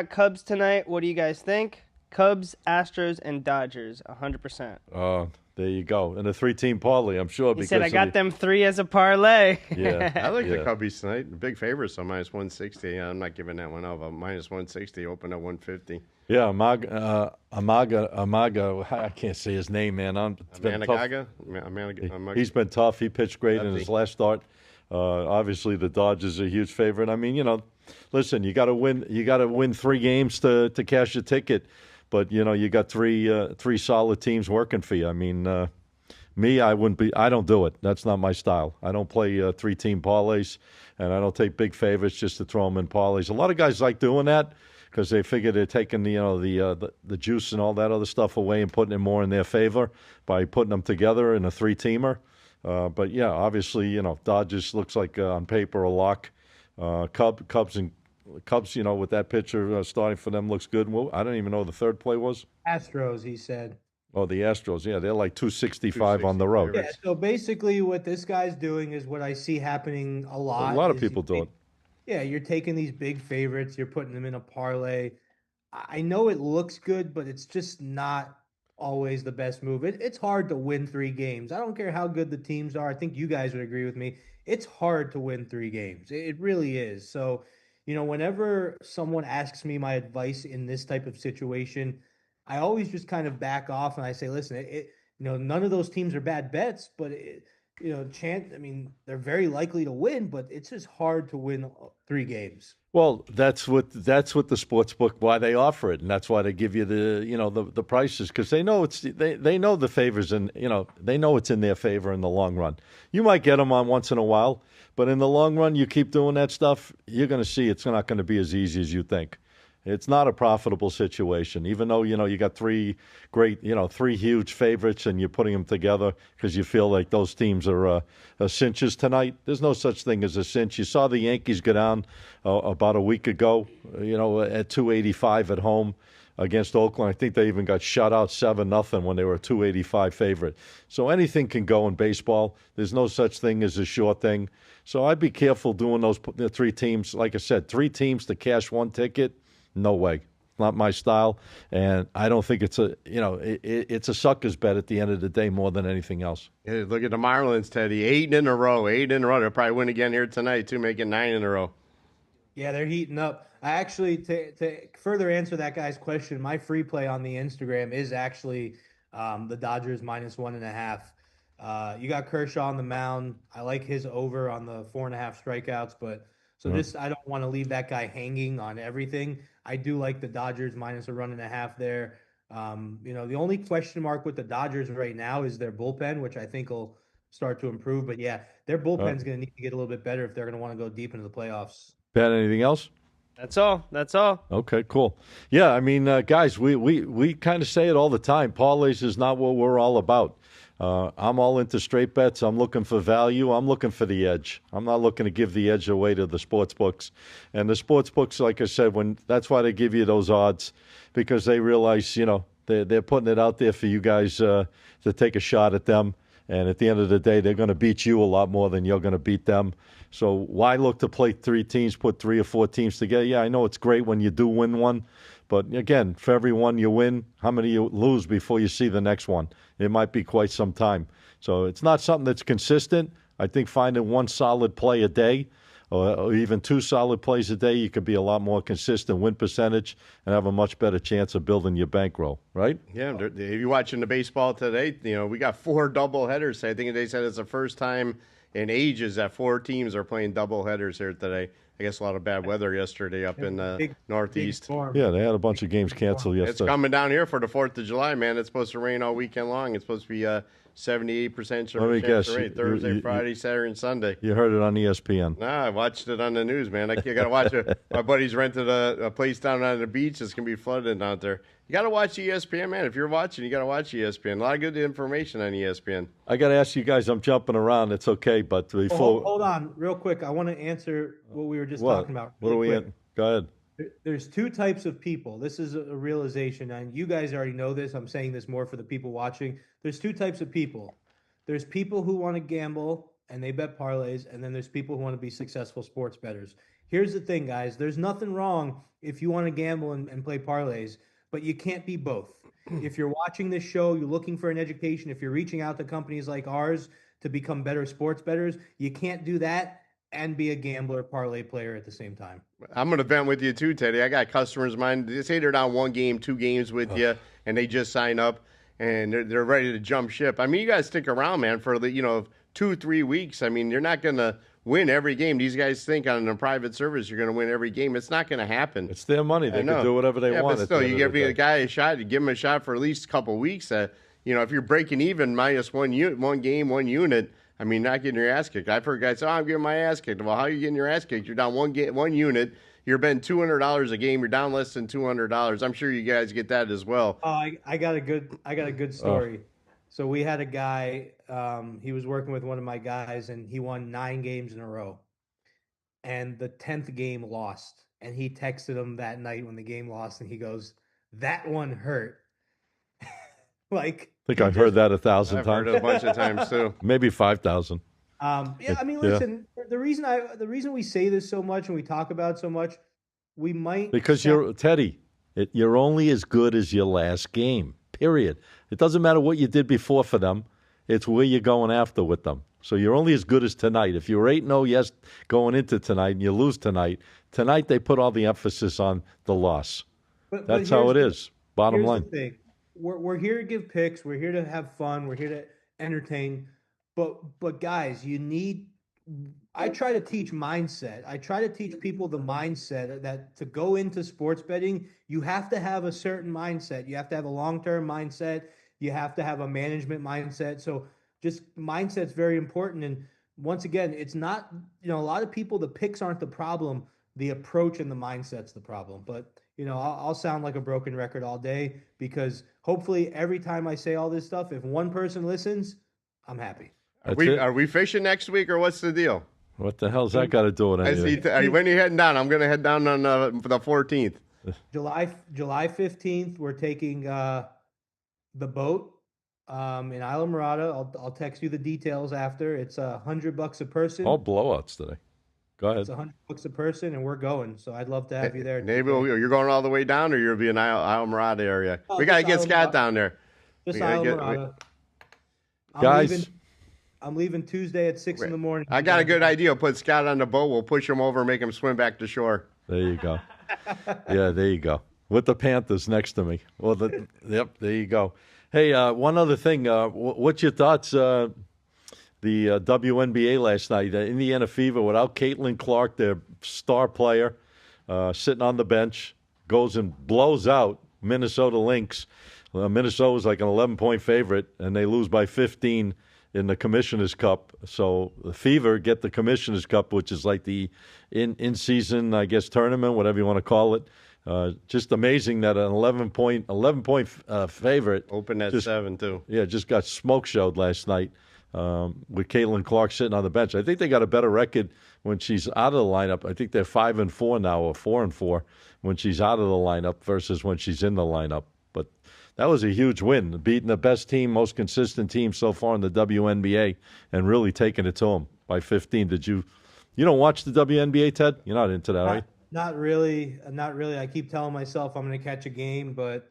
Cubs tonight. What do you guys think? Cubs, Astros, and Dodgers, 100%. There you go. And a 3-team parlay, I'm sure. He said I got them 3 as a parlay. Yeah. I like the Cubbies tonight. Big favorites, so -160. I'm not giving that one up. -160, open at 150. Yeah, Amaga. I can't say his name, man. He's been tough. He pitched great in his last start. Obviously, the Dodgers are a huge favorite. I mean, listen, you got to win. You got to win 3 games to cash your ticket. But you got 3 solid teams working for you. I mean, me, I don't do it. That's not my style. I don't play 3-team parlays, and I don't take big favorites just to throw them in parlays. A lot of guys like doing that, because they figure they're taking the juice and all that other stuff away and putting it more in their favor by putting them together in a 3-teamer. But yeah, obviously, Dodgers looks like on paper a lock. Cubs, with that pitcher starting for them looks good. Well, I don't even know what the third play was. Astros, he said. Oh, the Astros. Yeah, they're like 265 on the road. Yeah, so basically what this guy's doing is what I see happening a lot. A lot of people do it. Yeah, you're taking these big favorites, you're putting them in a parlay. I know it looks good, but it's just not always the best move. It's hard to win 3 games. I don't care how good the teams are. I think you guys would agree with me. It's hard to win 3 games. It really is. So, whenever someone asks me my advice in this type of situation, I always just kind of back off and I say, listen, none of those teams are bad bets, but they're very likely to win, but it's just hard to win 3 games. Well, that's what the sports book, why they offer it, and that's why they give you the prices, because they know they know the favors, and they know it's in their favor in the long run. You might get them on once in a while, but in the long run, you keep doing that stuff, you're going to see it's not going to be as easy as you think. It's not a profitable situation, even though, you got 3 great, 3 huge favorites and you're putting them together because you feel like those teams are cinches tonight. There's no such thing as a cinch. You saw the Yankees go down about a week ago, at 285 at home against Oakland. I think they even got shut out 7-0 when they were a 285 favorite. So anything can go in baseball. There's no such thing as a sure thing. So I'd be careful doing those 3 teams. Like I said, 3 teams to cash 1 ticket. No way. Not my style. And I don't think it's it's a sucker's bet at the end of the day more than anything else. Yeah, look at the Marlins, Teddy. 8 in a row. They'll probably win again here tonight, too, make it 9 in a row. Yeah, they're heating up. I actually, to further answer that guy's question, my free play on the Instagram is actually the Dodgers -1.5. You got Kershaw on the mound. I like his over on the 4.5 strikeouts, but I don't want to leave that guy hanging on everything. I do like the Dodgers -1.5 there. The only question mark with the Dodgers right now is their bullpen, which I think will start to improve. But yeah, their bullpen's going to need to get a little bit better if they're going to want to go deep into the playoffs. Bet anything else? That's all. Okay, cool. Yeah, I mean, guys, we kind of say it all the time. Parlays is not what we're all about. I'm all into straight bets. I'm looking for value. I'm looking for the edge. I'm not looking to give the edge away to the sports books. And the sports books, like I said, that's why they give you those odds, because they realize, they're putting it out there for you guys to take a shot at them. And at the end of the day, they're going to beat you a lot more than you're going to beat them. So why look to play 3 teams, put 3 or 4 teams together? Yeah, I know it's great when you do win one. But again, for every one you win, how many you lose before you see the next one? It might be quite some time. So it's not something that's consistent. I think finding 1 solid play a day or even 2 solid plays a day, you could be a lot more consistent win percentage and have a much better chance of building your bankroll, right? Yeah, if you're watching the baseball today, we got 4 doubleheaders. I think they said it's the first time in ages that 4 teams are playing doubleheaders here today. I guess a lot of bad weather yesterday up in Northeast. Yeah, they had a bunch of games canceled yesterday. It's coming down here for the 4th of July, man. It's supposed to rain all weekend long. It's supposed to be 78% chance of rain Thursday, Friday, Saturday, and Sunday. You heard it on ESPN. Nah, I watched it on the news, man. I got to watch it. My buddy's rented a place down on the beach. It's going to be flooded out there. You got to watch ESPN, man. If you're watching, you got to watch ESPN. A lot of good information on ESPN. I got to ask you guys, I'm jumping around. It's okay, but before... Hold on, real quick. I want to answer what we were just talking about. What are we in? Go ahead. There's 2 types of people. This is a realization, and you guys already know this. I'm saying this more for the people watching. There's 2 types of people. There's people who want to gamble, and they bet parlays, and then there's people who want to be successful sports bettors. Here's the thing, guys. There's nothing wrong if you want to gamble and play parlays, but you can't be both. If you're watching this show, you're looking for an education, if you're reaching out to companies like ours to become better sports bettors, you can't do that and be a gambler parlay player at the same time. I'm going to vent with you too, Teddy. I got customers of mine. They say they're down 1 game, 2 games with you, and they just sign up, and they're ready to jump ship. I mean, you got to stick around, man, for 2-3 weeks. I mean, you're not going to win every game. These guys think on a private service you're going to win every game. It's not going to happen. It's their money. They can do whatever they want. But still, you give a guy a shot. You give him a shot for at least a couple of weeks. If you're breaking even minus 1 game, 1 unit, I mean, not getting your ass kicked. I've heard guys say, I'm getting my ass kicked. Well, how are you getting your ass kicked? You're down 1 unit. You're betting $200 a game. You're down less than $200. I'm sure you guys get that as well. Oh, I got a good story. So we had a guy, he was working with one of my guys, and he won 9 games in a row. And the 10th game lost. And he texted him that night when the game lost, and he goes, "That one hurt." Like, I think I've heard that 1,000 I've heard times. it a bunch of times too. Maybe 5,000. yeah, I mean, Yeah. listen, the reason we say this so much and we talk about it so much, we might Because you're Teddy, you're only as good as your last game. Period. It doesn't matter what you did before for them. It's where you're going after with them. So you're only as good as tonight. If you were 8-0, yes, going into tonight, and you lose tonight they put all the emphasis on the loss. But That's how it is. Bottom here's line. the thing. We're here to give picks. We're here to have fun. We're here to entertain. But guys, I try to teach mindset. I try to teach people the mindset that to go into sports betting, you have to have a certain mindset. You have to have a long-term mindset. You have to have a management mindset. So just mindset's very important. And once again, it's not, a lot of people, the picks aren't the problem. The approach and the mindset's the problem. But I'll sound like a broken record all day, because hopefully every time I say all this stuff, if one person listens, I'm happy. Are we fishing next week, or what's the deal? What the hell's that got to do with anything? When are you heading down? I'm going to head down on the 14th. July 15th, we're taking the boat in Islamorada. I'll text you the details after. It's $100 a person. All blowouts today. Go ahead. It's $100 a person, and we're going. So I'd love to have you there. Maybe you're going all the way down, or you'll be in Islamorada area. Oh, We got to just get Scott Islamorada. down there. Just We gotta get- Islamorada. Guys. I'm leaving Tuesday at 6 in the morning. I got a good idea. Put Scott on the boat. We'll push him over and make him swim back to shore. There you go. Yeah, there you go. With the Panthers next to me. Well, yep, there you go. Hey, one other thing. What's your thoughts? The WNBA last night, Indiana Fever, without Caitlin Clark, their star player, sitting on the bench, goes and blows out Minnesota Lynx. Minnesota was like an 11-point favorite, and they lose by 15 in the Commissioner's Cup. So the Fever get the Commissioner's Cup, which is like the in-season, I guess, tournament, whatever you want to call it. Just amazing that an 11-point favorite. Open at 7, too. Yeah, just got smoke showed last night with Caitlin Clark sitting on the bench. I think they got a better record when she's out of the lineup. I think they're 5-4 now, or 4-4 when she's out of the lineup versus when she's in the lineup. But that was a huge win, beating the best team, most consistent team so far in the WNBA, and really taking it to them by 15. You don't watch the WNBA, Ted? You're not into that, right? Not really. I keep telling myself I'm going to catch a game, but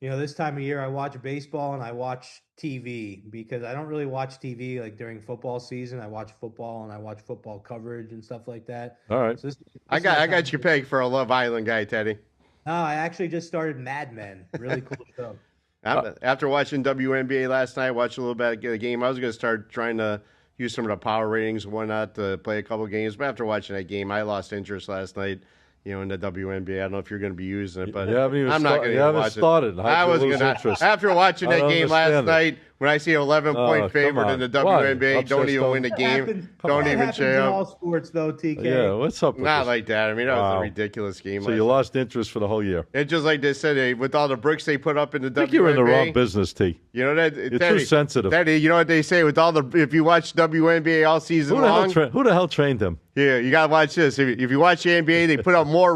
this time of year I watch baseball and I watch TV, because I don't really watch TV like during football season. I watch football and I watch football coverage and stuff like that. All right. So I got you pegged for a Love Island guy, Teddy. No, I actually just started Mad Men. Really cool show. After watching WNBA last night, watched a little bit of the game, I was going to start trying to use some of the power ratings and whatnot to play a couple games. But after watching that game, I lost interest last night, in the WNBA. I don't know if you're going to be using it, but I'm not going to watch started. it. I was going to. After watching that game last night, when I see an 11-point favorite in the WNBA, don't even win the game, don't even show up. All sports, though, TK. Yeah, what's up with Not this? like that. I mean, that was a ridiculous game. So you lost interest for the whole year. It's just like they said, with all the bricks they put up in the WNBA. I think you're in the wrong business, T. You know that You're too sensitive. Teddy, you know what they say with all the if you watch WNBA all season long. Who the hell trained him? Yeah, you gotta watch this. If you watch the NBA, they put up more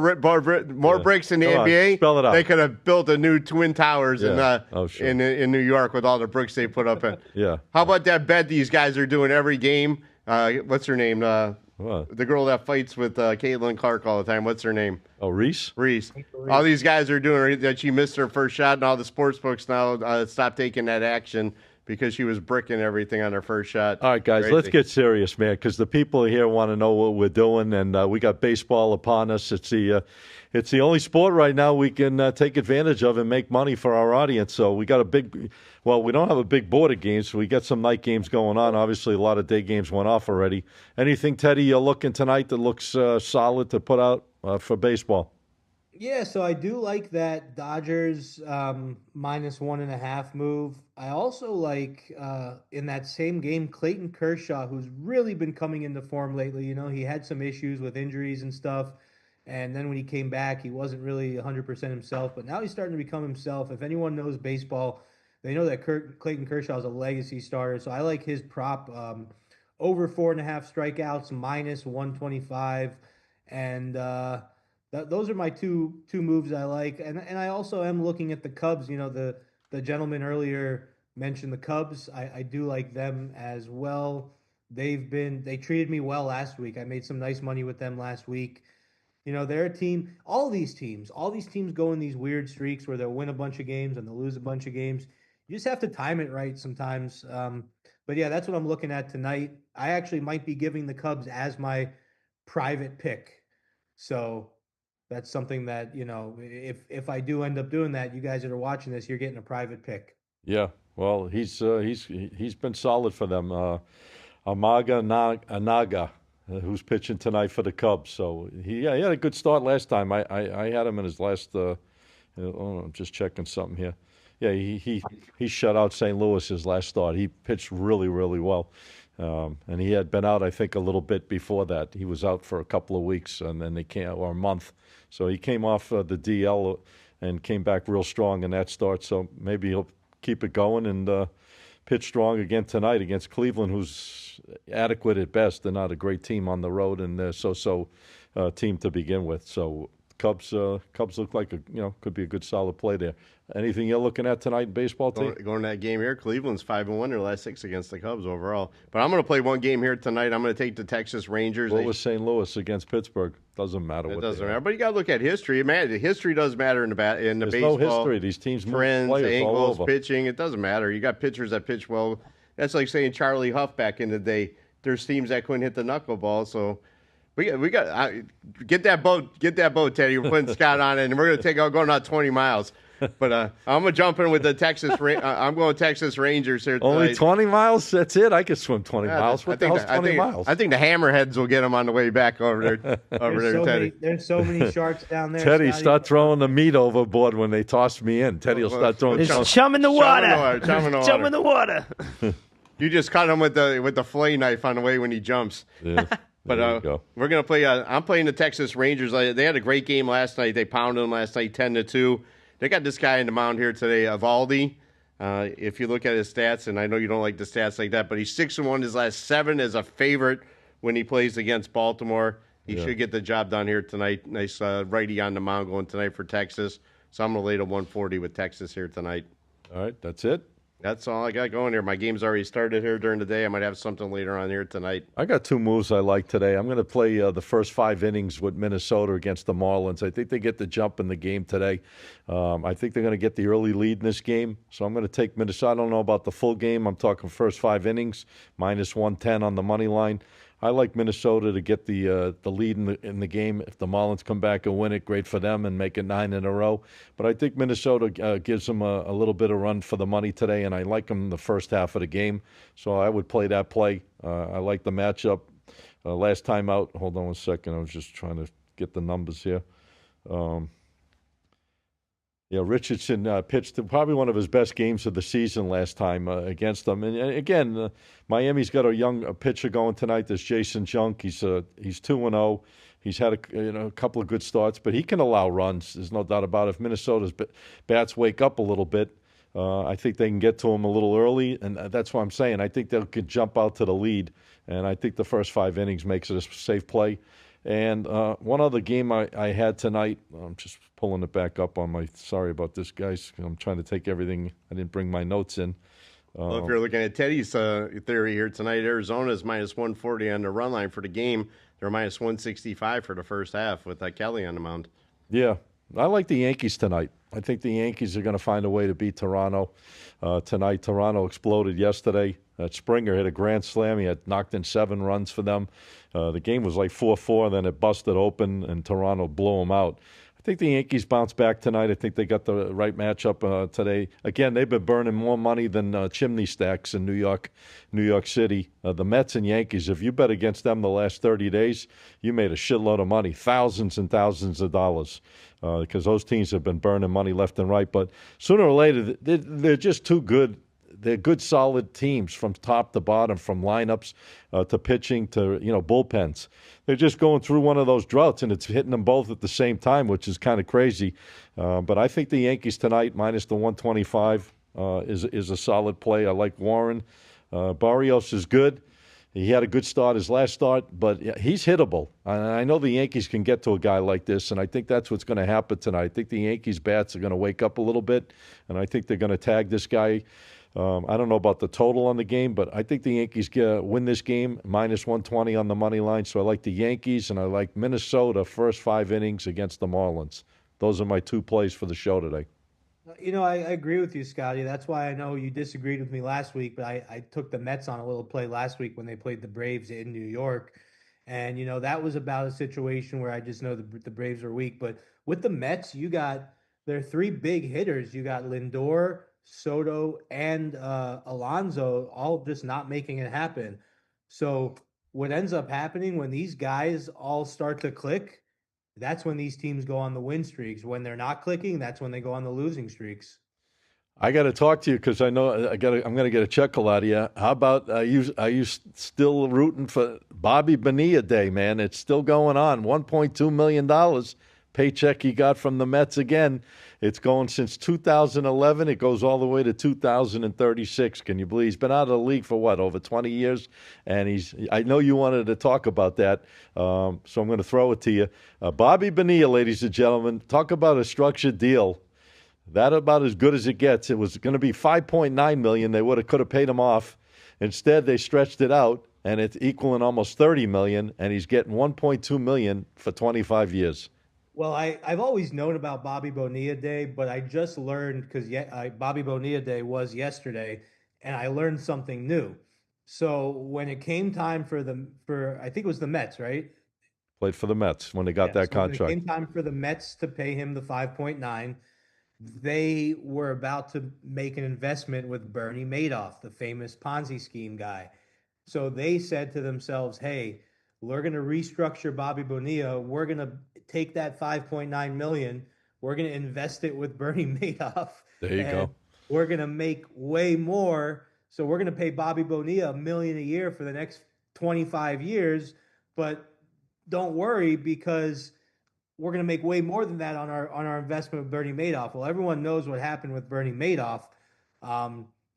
bricks in the Come on, NBA. spell it out. They could have built a new Twin Towers Yeah. in New York with all the bricks they put up in. Yeah. How about that bet these guys are doing every game? What's her name? What? The girl that fights with Caitlin Clark all the time. What's her name? Oh, Reese? Reese. All these guys are doing that. She missed her first shot, and all the sports books now stop taking that action because she was bricking everything on her first shot. All right, guys, let's get serious, man, because the people here want to know what we're doing, and we got baseball upon us. It's the only sport right now we can take advantage of and make money for our audience. So we got we don't have a big board of games. So we got some night games going on. Obviously, a lot of day games went off already. Anything, Teddy, you're looking tonight that looks solid to put out for baseball? Yeah, so I do like that Dodgers -1.5 move. I also like in that same game Clayton Kershaw, who's really been coming into form lately. He had some issues with injuries and stuff, And then when he came back, he wasn't really 100% himself, but now he's starting to become himself. If anyone knows baseball, they know that Clayton Kershaw is a legacy starter. So I like his prop over 4.5 strikeouts, minus 125. And those are my two moves I like. And I also am looking at the Cubs. The gentleman earlier mentioned the Cubs. I do like them as well. They treated me well last week. I made some nice money with them last week. They're a team. All these teams go in these weird streaks where they'll win a bunch of games and they'll lose a bunch of games. You just have to time it right sometimes. But yeah, that's what I'm looking at tonight. I actually might be giving the Cubs as my private pick. So that's something that, if I do end up doing that, you guys that are watching this, you're getting a private pick. Yeah, well, he's been solid for them. Anaga, who's pitching tonight for the Cubs. So he had a good start last time. I had him in his last. I'm just checking something here. Yeah, he shut out St. Louis his last start. He pitched really, really well. And he had been out, I think, a little bit before that. He was out for a couple of weeks and then or a month. So he came off the DL and came back real strong in that start. So maybe he'll keep it going and pitch strong again tonight against Cleveland, who's adequate at best. They're not a great team on the road, and they're so team to begin with. So Cubs look like could be a good solid play there. Anything you're looking at tonight in baseball, team? Going to that game here, Cleveland's 5-1 their last 6 against the Cubs overall. But I'm going to play one game here tonight. I'm going to take the Texas Rangers. What was St. Louis against Pittsburgh? Doesn't matter. It doesn't matter. But you got to look at history. History does matter in the There's baseball. no history. These teams move trends, players all angles, over. pitching. It doesn't matter. You got pitchers that pitch well. That's like saying Charlie Huff back in the day. There's teams that couldn't hit the knuckleball. So we got get that boat, Teddy. We're putting Scott on it, and we're going out 20 miles. But I'm gonna jump in with the Texas. I'm going Texas Rangers here tonight. Only 20 miles? That's it? I could swim 20 miles. What the hell's 20 miles? I think the Hammerheads will get them on the way back over there. Teddy. There's so many sharks down there. Teddy, Scotty. start throwing the meat overboard when they toss me in. Teddy will start throwing There's chum in the water. Chum in the water. You just cut him with the fillet knife on the way when he jumps. Yeah. But we're going to play. I'm playing the Texas Rangers. They had a great game last night. They pounded them last night 10-2. They got this guy in the mound here today, Evaldi. If you look at his stats, and I know you don't like the stats like that, but he's 6-1 his last 7 as a favorite when he plays against Baltimore. He should get the job done here tonight. Nice righty on the mound going tonight for Texas. So I'm going to lay to 140 with Texas here tonight. All right, that's it. That's all I got going here. My game's already started here during the day. I might have something later on here tonight. I got 2 moves I like today. I'm going to play the first 5 innings with Minnesota against the Marlins. I think they get the jump in the game today. I think they're going to get the early lead in this game. So I'm going to take Minnesota. I don't know about the full game. I'm talking first 5 innings, minus 110 on the money line. I like Minnesota to get the lead in the game. If the Marlins come back and win it, great for them and make it 9 in a row. But I think Minnesota gives them a little bit of run for the money today, and I like them the first half of the game. So I would play that play. I like the matchup. Last time out, hold on one second. I was just trying to get the numbers here. Richardson pitched probably one of his best games of the season last time against them. And again, Miami's got a young pitcher going tonight. There's Jason Junk. He's 2-0. He's had a couple of good starts, but he can allow runs. There's no doubt about it. If Minnesota's bats wake up a little bit, I think they can get to him a little early, and that's what I'm saying. I think they could jump out to the lead, and I think the first 5 innings makes it a safe play. And one other game I had tonight, I'm just pulling it back up on my, sorry about this, guys. I'm trying to take everything. I didn't bring my notes in. Well, if you're looking at Teddy's theory here tonight, Arizona's minus 140 on the run line for the game. They're minus 165 for the first half with Kelly on the mound. Yeah, I like the Yankees tonight. I think the Yankees are going to find a way to beat Toronto tonight. Toronto exploded yesterday. Springer hit a grand slam. He had knocked in 7 runs for them. The game was like 4-4, then it busted open, and Toronto blew them out. I think the Yankees bounce back tonight. I think they got the right matchup today. Again, they've been burning more money than chimney stacks in New York City. The Mets and Yankees, if you bet against them the last 30 days, you made a shitload of money, thousands and thousands of dollars, because those teams have been burning money left and right. But sooner or later, they're just too good they're good, solid teams from top to bottom, from lineups to pitching to bullpens. They're just going through one of those droughts, and it's hitting them both at the same time, which is kind of crazy. But I think the Yankees tonight, minus the 125, is a solid play. I like Warren. Barrios is good. He had a good start his last start, but he's hittable. I know the Yankees can get to a guy like this, and I think that's what's going to happen tonight. I think the Yankees' bats are going to wake up a little bit, and I think they're going to tag this guy. I don't know about the total on the game, but I think the Yankees win this game, minus 120 on the money line. So I like the Yankees, and I like Minnesota first 5 innings against the Marlins. Those are my 2 plays for the show today. I agree with you, Scotty. That's why I know you disagreed with me last week, but I took the Mets on a little play last week when they played the Braves in New York. And, that was about a situation where I just know the Braves are weak. But with the Mets, you got their 3 big hitters. You got Lindor, Soto, and Alonso all just not making it happen. So what ends up happening when these guys all start to click, that's when these teams go on the win streaks. When they're not clicking, that's when they go on the losing streaks. I got to talk to you because I know I'm going to get a chuckle out of you. How about are you still rooting for Bobby Bonilla Day, man? It's still going on. $1.2 million paycheck he got from the Mets again. It's going since 2011. It goes all the way to 2036. Can you believe he's been out of the league for what, over 20 years? And I know you wanted to talk about that, so I'm going to throw it to you. Bobby Bonilla, ladies and gentlemen, talk about a structured deal. That about as good as it gets. It was going to be $5.9 million. They could have paid him off. Instead, they stretched it out, and it's equaling almost $30 million, and he's getting $1.2 million for 25 years. Well, I've always known about Bobby Bonilla Day, but I just learned because Bobby Bonilla Day was yesterday, and I learned something new. So when it came time for I think it was the Mets, right? Played for the Mets when they got that contract. When it came time for the Mets to pay him the 5.9, they were about to make an investment with Bernie Madoff, the famous Ponzi scheme guy. So they said to themselves, hey, we're going to restructure Bobby Bonilla. We're going to take that 5.9 million. We're going to invest it with Bernie Madoff. There you go. We're going to make way more. So we're going to pay Bobby Bonilla $1 million a year for the next 25 years. But don't worry, because we're going to make way more than that on our investment with Bernie Madoff. Well, everyone knows what happened with Bernie Madoff.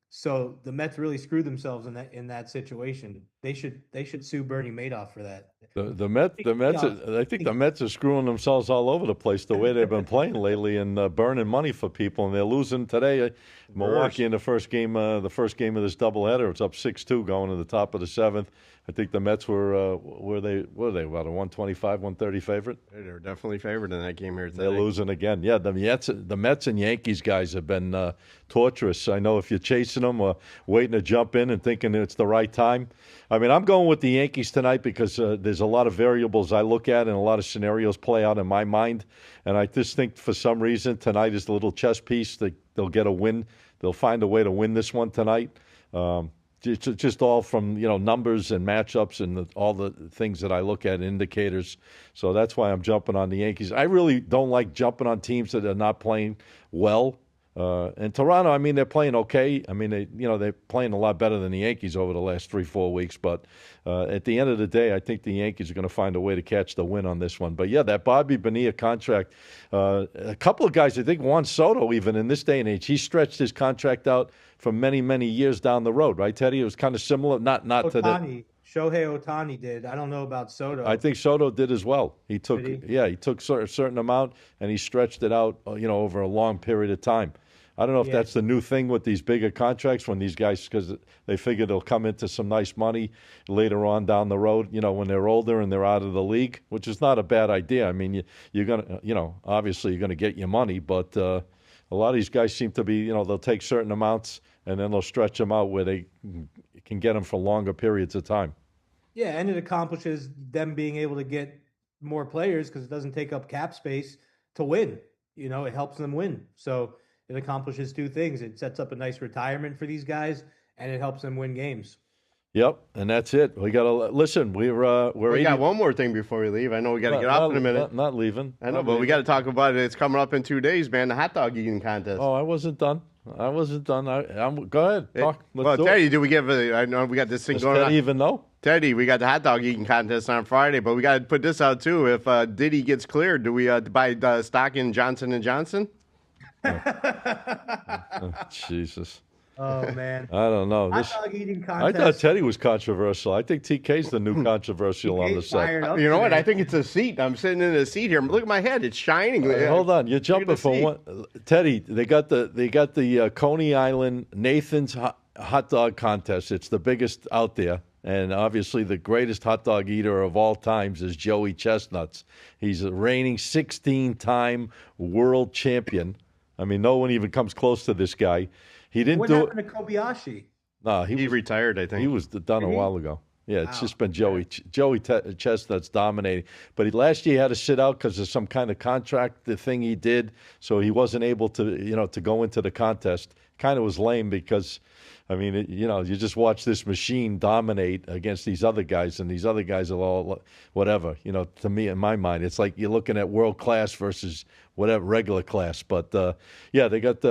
So the Mets really screwed themselves in that situation. They should sue Bernie Madoff for that. The Mets. I think the Mets are screwing themselves all over the place the way they've been playing lately and burning money for people. And they're losing today. Milwaukee in the first game of this doubleheader. It's up 6-2 going to the top of the 7th. I think the Mets were they about a 125, 130 favorite? They were definitely favored in that game here today. They're losing again. Yeah, the Mets and Yankees guys have been torturous. I know if you're chasing them or waiting to jump in and thinking it's the right time. I mean, I'm going with the Yankees tonight because there's a lot of variables I look at and a lot of scenarios play out in my mind. And I just think for some reason tonight is the little chess piece that they'll get a win. They'll find a way to win this one tonight. Just all from numbers and matchups and all the things that I look at, indicators. So that's why I'm jumping on the Yankees. I really don't like jumping on teams that are not playing well. And Toronto, I mean, they're playing okay. I mean, they're playing a lot better than the Yankees over the last 3-4 weeks. But at the end of the day, I think the Yankees are going to find a way to catch the win on this one. But yeah, that Bobby Bonilla contract, a couple of guys, I think Juan Soto, even in this day and age, he stretched his contract out for many, many years down the road, right, Teddy? It was kind of similar, not to the Shohei Ohtani did. I don't know about Soto. I think Soto did as well. He took a certain amount and he stretched it out, over a long period of time. I don't know if that's the new thing with these bigger contracts when these guys, because they figure they'll come into some nice money later on down the road, when they're older and they're out of the league, which is not a bad idea. I mean, you're going to, obviously you're going to get your money, but a lot of these guys seem to be, they'll take certain amounts and then they'll stretch them out where they can get them for longer periods of time. Yeah, and it accomplishes them being able to get more players because it doesn't take up cap space to win. It helps them win. So it accomplishes two things. It sets up a nice retirement for these guys, and it helps them win games. Yep, and that's it. We got to listen. We got one more thing before we leave. I know we got to get off in a minute. Not leaving. I know, but we got to talk about it. It's coming up in 2 days, man. The hot dog eating contest. Oh, I wasn't done. I wasn't done. Go ahead. Talk. Let's do Teddy, it. do we give I know we got this thing Does going Teddy on. even know? Teddy, we got the hot dog eating contest on Friday, but we got to put this out too. If Diddy gets cleared, do we buy stock in Johnson & Johnson? Jesus. Oh man. I don't know. Hot dog eating I contest. thought Teddy was controversial. I think TK's the new controversial on the TK's set. fired up You know what? today. I think it's a seat. I'm sitting in a seat here. Look at my head; it's shining. Hold on, you're jumping gonna from see. one. Teddy, they got the Coney Island Nathan's hot dog contest. It's the biggest out there, and obviously the greatest hot dog eater of all times is Joey Chestnuts. He's a reigning 16-time world champion. I mean, no one even comes close to this guy. He didn't What do it. happened to Kobayashi? No, He retired, I think. he was done a Did he? while ago. Yeah, it's Wow. just been Joey Chestnut's dominating. But last year he had to sit out because of some kind of contract, the thing he did, so he wasn't able to go into the contest. Kind of was lame because, I mean, you just watch this machine dominate against these other guys, and these other guys are all whatever. To me, in my mind, it's like you're looking at world class versus whatever regular class. But yeah, they got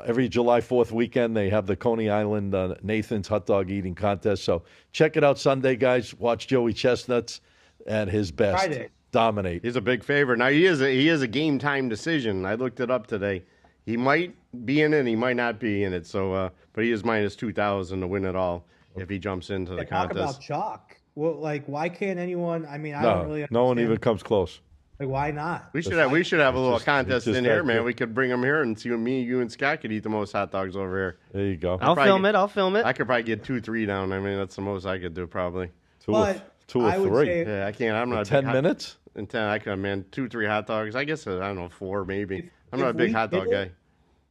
every July 4th weekend they have the Coney Island Nathan's hot dog eating contest. So check it out Sunday, guys. Watch Joey Chestnuts at his best. Friday. Dominate. He's a big favorite. Now he is a game time decision. I looked it up today. He might be in it, he might not be in it. So, but he is minus 2,000 to win it all if he jumps into the Talk contest. about chalk. Well, like, why can't anyone? I mean, I don't really. No one understand. even comes close. Like, why not? We should have a little just- contest it's just in here, that man. good. We could bring him here and see me, you, and Scott could eat the most hot dogs over here. There you go. I'll probably film get- it. I'll film it. I could probably get 2-3 down. I mean, that's the most I could do probably. Two or But two or I would three. say- Yeah, I can't. I'm not a 10 big hot- minutes? In 10, I could, man. 2-3 hot dogs. I guess I don't know, 4 maybe. I'm if not a big we hot dog did guy. it-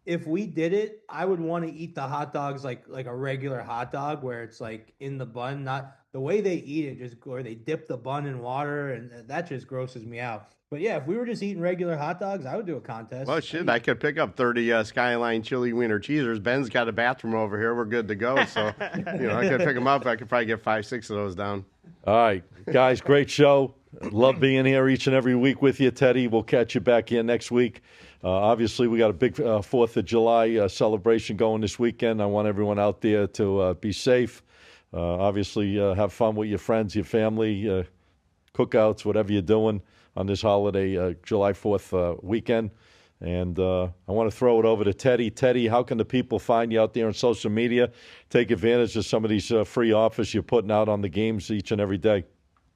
If we did it, I would want to eat the hot dogs like a regular hot dog, where it's like in the bun, not the way they eat it. Just or they dip the bun in water, and that just grosses me out. But yeah, if we were just eating regular hot dogs, I would do a contest. Well, shit, I could pick up 30 Skyline chili wiener cheesers. Ben's got a bathroom over here. We're good to go. So, I could pick them up. I could probably get 5-6 of those down. All right, guys, great show. Love being here each and every week with you, Teddy. We'll catch you back here next week. Obviously, we got a big 4th of July celebration going this weekend. I want everyone out there to be safe. Obviously, have fun with your friends, your family, cookouts, whatever you're doing on this holiday, July 4th weekend. And I want to throw it over to Teddy. Teddy, how can the people find you out there on social media? Take advantage of some of these free offers you're putting out on the games each and every day.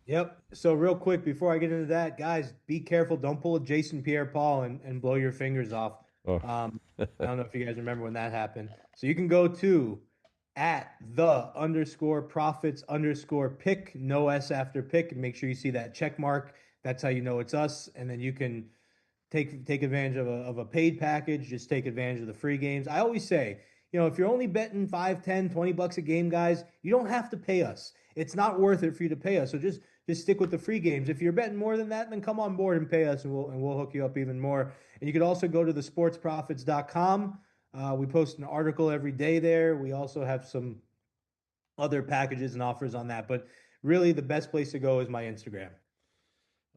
Yep. So real quick before I get into that, guys, be careful. Don't pull a Jason Pierre-Paul and blow your fingers off. Oh. I don't know if you guys remember when that happened. So you can go to @the_profits_pick, no S after pick, and make sure you see that check mark. That's how you know it's us. And then you can take advantage of a paid package. Just take advantage of the free games. I always say, if you're only betting $5, $10, $20 a game, guys, you don't have to pay us. It's not worth it for you to pay us. So just stick with the free games. If you're betting more than that, then come on board and pay us, and we'll hook you up even more. And you could also go to thesportsprofits.com. We post an article every day there. We also have some other packages and offers on that. But really, the best place to go is my Instagram.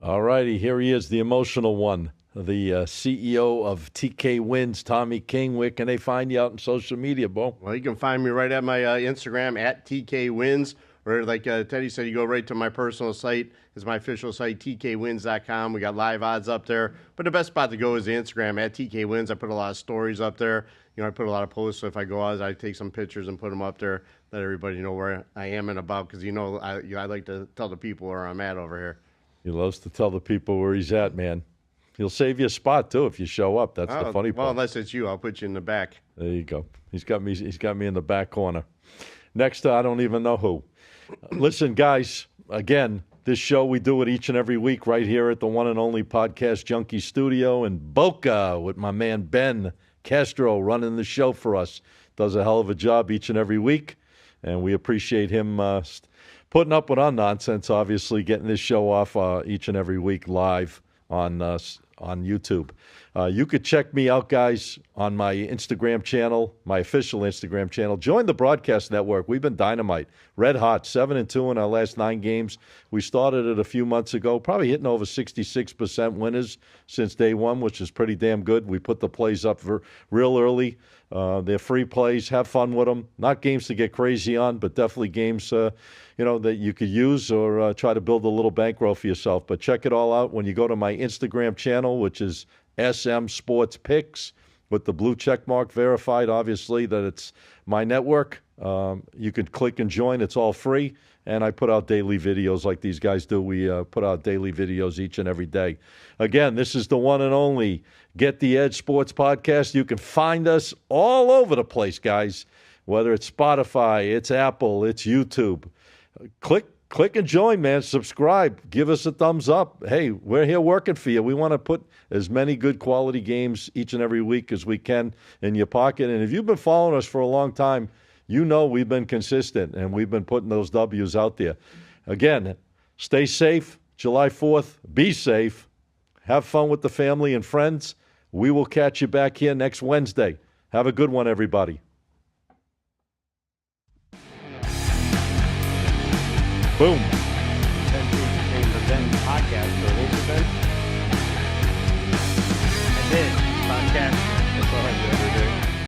All righty, here he is, the emotional one, the CEO of TK Wins, Tommy King. Where can they find you out on social media, Bo? Well, you can find me right at my Instagram @TKWins. Or like Teddy said, you go right to my personal site. It's my official site, tkwins.com. We got live odds up there. But the best spot to go is the Instagram @TKWins. I put a lot of stories up there. I put a lot of posts. So if I go out, I take some pictures and put them up there. Let everybody know where I am and about. Because, I like to tell the people where I'm at over here. He loves to tell the people where he's at, man. He'll save you a spot, too, if you show up. That's the funny Well, part. unless it's you, I'll put you in the back. There you go. He's got me in the back corner. Next, I don't even know who. Listen, guys, again, this show, we do it each and every week right here at the one and only Podcast Junkie Studio in Boca with my man Ben Castro running the show for us. Does a hell of a job each and every week, and we appreciate him putting up with our nonsense, obviously, getting this show off each and every week live on YouTube. You could check me out, guys, on my Instagram channel, my official Instagram channel. Join the broadcast network. We've been dynamite, red hot, 7-2 in our last 9 games. We started it a few months ago, probably hitting over 66% winners since day one, which is pretty damn good. We put the plays up real early They're free plays. Have fun with them. Not games to get crazy on, but definitely games that you could use or try to build a little bankroll for yourself. But check it all out when you go to my Instagram channel, which is SM Sports Picks, with the blue check mark verified, obviously, that it's my network. You can click and join. It's all free. And I put out daily videos like these guys do. We put out daily videos each and every day. Again, this is the one and only Get the Edge Sports Podcast. You can find us all over the place, guys, whether it's Spotify, it's Apple, it's YouTube. Click and join, man. Subscribe. Give us a thumbs up. Hey, we're here working for you. We want to put as many good quality games each and every week as we can in your pocket. And if you've been following us for a long time, you know we've been consistent and we've been putting those W's out there. Again, stay safe. July 4th, be safe. Have fun with the family and friends. We will catch you back here next Wednesday. Have a good one, everybody. Boom. Podcast. That's it. Podcast. That's all I do every day.